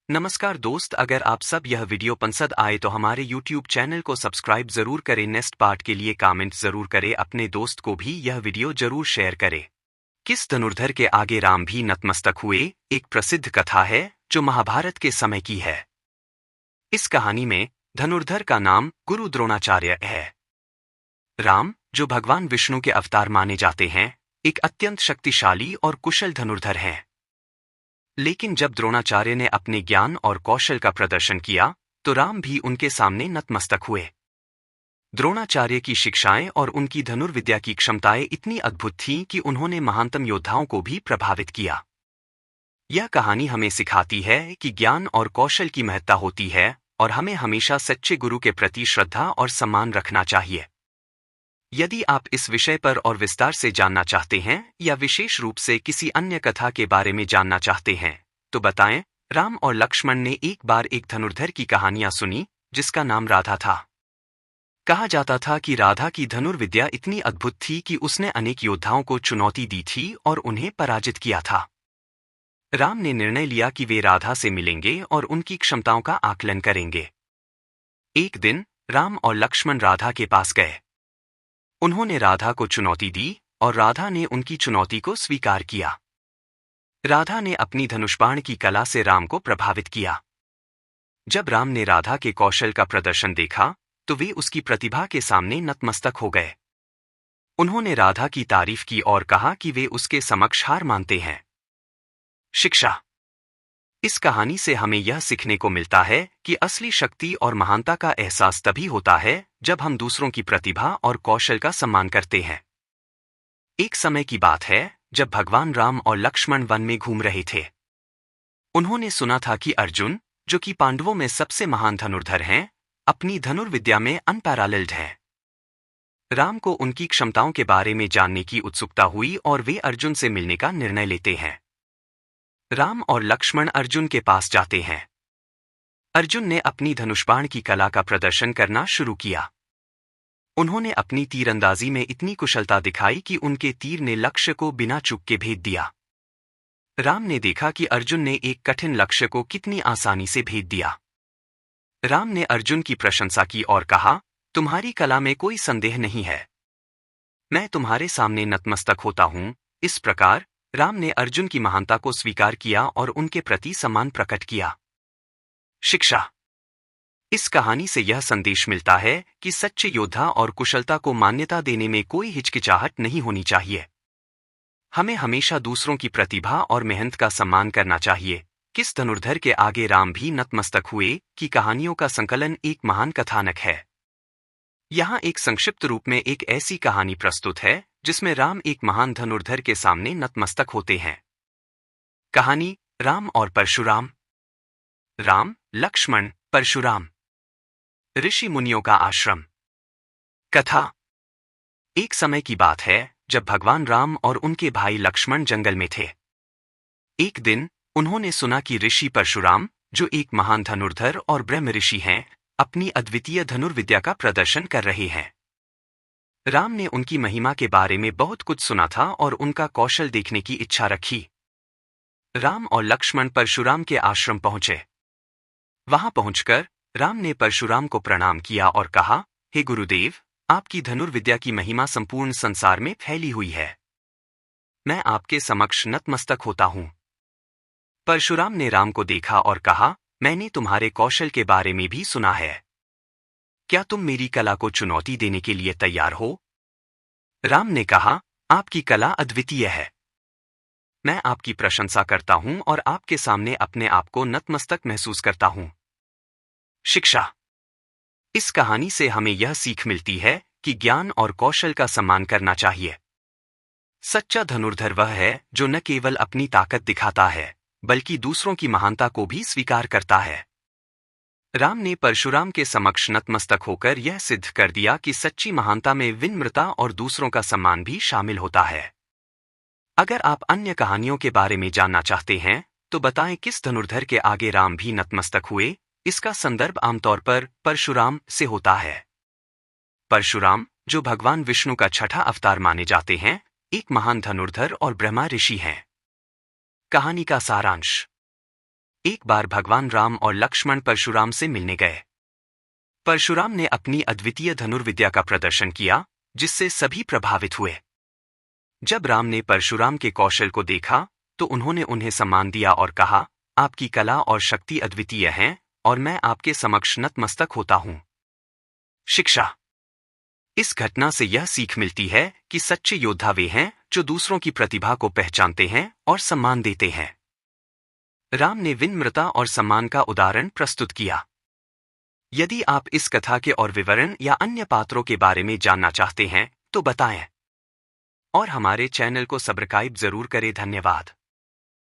नमस्कार दोस्त, अगर आप सब यह वीडियो पसंद आए तो हमारे YouTube चैनल को सब्सक्राइब जरूर करें। नेक्स्ट पार्ट के लिए कमेंट जरूर करें। अपने दोस्त को भी यह वीडियो जरूर शेयर करें। किस धनुर्धर के आगे राम भी नतमस्तक हुए? एक प्रसिद्ध कथा है जो महाभारत के समय की है। इस कहानी में धनुर्धर का नाम गुरु द्रोणाचार्य है। राम, जो भगवान विष्णु के अवतार माने जाते हैं, एक अत्यंत शक्तिशाली और कुशल धनुर्धर हैं। लेकिन जब द्रोणाचार्य ने अपने ज्ञान और कौशल का प्रदर्शन किया तो राम भी उनके सामने नतमस्तक हुए। द्रोणाचार्य की शिक्षाएं और उनकी धनुर्विद्या की क्षमताएं इतनी अद्भुत थीं कि उन्होंने महानतम योद्धाओं को भी प्रभावित किया। यह कहानी हमें सिखाती है कि ज्ञान और कौशल की महत्ता होती है और हमें हमेशा सच्चे गुरु के प्रति श्रद्धा और सम्मान रखना चाहिए। यदि आप इस विषय पर और विस्तार से जानना चाहते हैं या विशेष रूप से किसी अन्य कथा के बारे में जानना चाहते हैं तो बताएं। राम और लक्ष्मण ने एक बार एक धनुर्धर की कहानियां सुनी जिसका नाम राधा था। कहा जाता था कि राधा की धनुर्विद्या इतनी अद्भुत थी कि उसने अनेक योद्धाओं को चुनौती दी थी और उन्हें पराजित किया था। राम ने निर्णय लिया कि वे राधा से मिलेंगे और उनकी क्षमताओं का आकलन करेंगे। एक दिन राम और लक्ष्मण राधा के पास गए। उन्होंने राधा को चुनौती दी और राधा ने उनकी चुनौती को स्वीकार किया। राधा ने अपनी धनुष्बाण की कला से राम को प्रभावित किया। जब राम ने राधा के कौशल का प्रदर्शन देखा तो वे उसकी प्रतिभा के सामने नतमस्तक हो गए। उन्होंने राधा की तारीफ की और कहा कि वे उसके समक्ष हार मानते हैं। शिक्षा। इस कहानी से हमें यह सीखने को मिलता है कि असली शक्ति और महानता का एहसास तभी होता है जब हम दूसरों की प्रतिभा और कौशल का सम्मान करते हैं। एक समय की बात है जब भगवान राम और लक्ष्मण वन में घूम रहे थे। उन्होंने सुना था कि अर्जुन, जो कि पांडवों में सबसे महान धनुर्धर हैं, अपनी धनुर्विद्या में अनपैरालेल्ड है। राम को उनकी क्षमताओं के बारे में जानने की उत्सुकता हुई और वे अर्जुन से मिलने का निर्णय लेते हैं। राम और लक्ष्मण अर्जुन के पास जाते हैं। अर्जुन ने अपनी धनुष्बाण की कला का प्रदर्शन करना शुरू किया। उन्होंने अपनी तीरंदाजी में इतनी कुशलता दिखाई कि उनके तीर ने लक्ष्य को बिना चूक के भेद दिया। राम ने देखा कि अर्जुन ने एक कठिन लक्ष्य को कितनी आसानी से भेद दिया। राम ने अर्जुन की प्रशंसा की और कहा, तुम्हारी कला में कोई संदेह नहीं है। मैं तुम्हारे सामने नतमस्तक होता हूं। इस प्रकार राम ने अर्जुन की महानता को स्वीकार किया और उनके प्रति सम्मान प्रकट किया। शिक्षा। इस कहानी से यह संदेश मिलता है कि सच्चे योद्धा और कुशलता को मान्यता देने में कोई हिचकिचाहट नहीं होनी चाहिए। हमें हमेशा दूसरों की प्रतिभा और मेहनत का सम्मान करना चाहिए। किस धनुर्धर के आगे राम भी नतमस्तक हुए की कहानियों का संकलन एक महान कथानक है। यहाँ एक संक्षिप्त रूप में एक ऐसी कहानी प्रस्तुत है जिसमें राम एक महान धनुर्धर के सामने नतमस्तक होते हैं। कहानी राम और परशुराम। राम, लक्ष्मण, परशुराम। ऋषि मुनियों का आश्रम। कथा। एक समय की बात है जब भगवान राम और उनके भाई लक्ष्मण जंगल में थे। एक दिन उन्होंने सुना कि ऋषि परशुराम, जो एक महान धनुर्धर और ब्रह्म ऋषि हैं, अपनी अद्वितीय धनुर्विद्या का प्रदर्शन कर रहे हैं। राम ने उनकी महिमा के बारे में बहुत कुछ सुना था और उनका कौशल देखने की इच्छा रखी। राम और लक्ष्मण परशुराम के आश्रम पहुंचे। वहां पहुंचकर राम ने परशुराम को प्रणाम किया और कहा, हे गुरुदेव, आपकी धनुर्विद्या की महिमा संपूर्ण संसार में फैली हुई है। मैं आपके समक्ष नतमस्तक होता हूं। परशुराम ने राम को देखा और कहा, मैंने तुम्हारे कौशल के बारे में भी सुना है। क्या तुम मेरी कला को चुनौती देने के लिए तैयार हो? राम ने कहा, आपकी कला अद्वितीय है। मैं आपकी प्रशंसा करता हूं और आपके सामने अपने आप को नतमस्तक महसूस करता हूं। शिक्षा। इस कहानी से हमें यह सीख मिलती है कि ज्ञान और कौशल का सम्मान करना चाहिए। सच्चा धनुर्धर वह है जो न केवल अपनी ताकत दिखाता है बल्कि दूसरों की महानता को भी स्वीकार करता है। राम ने परशुराम के समक्ष नतमस्तक होकर यह सिद्ध कर दिया कि सच्ची महानता में विनम्रता और दूसरों का सम्मान भी शामिल होता है। अगर आप अन्य कहानियों के बारे में जानना चाहते हैं तो बताएं किस धनुर्धर के आगे राम भी नतमस्तक हुए। इसका संदर्भ आमतौर पर परशुराम से होता है। परशुराम, जो भगवान विष्णु का छठा अवतार माने जाते हैं, एक महान धनुर्धर और ब्रह्मा ऋषि हैं। कहानी का सारांश। एक बार भगवान राम और लक्ष्मण परशुराम से मिलने गए। परशुराम ने अपनी अद्वितीय धनुर्विद्या का प्रदर्शन किया, जिससे सभी प्रभावित हुए। जब राम ने परशुराम के कौशल को देखा तो उन्होंने उन्हें सम्मान दिया और कहा, आपकी कला और शक्ति अद्वितीय हैं और मैं आपके समक्ष नतमस्तक होता हूं। शिक्षा। इस घटना से यह सीख मिलती है कि सच्चे योद्धा वे हैं जो दूसरों की प्रतिभा को पहचानते हैं और सम्मान देते हैं। राम ने विनम्रता और सम्मान का उदाहरण प्रस्तुत किया। यदि आप इस कथा के और विवरण या अन्य पात्रों के बारे में जानना चाहते हैं तो बताएं और हमारे चैनल को सब्सक्राइब जरूर करें। धन्यवाद।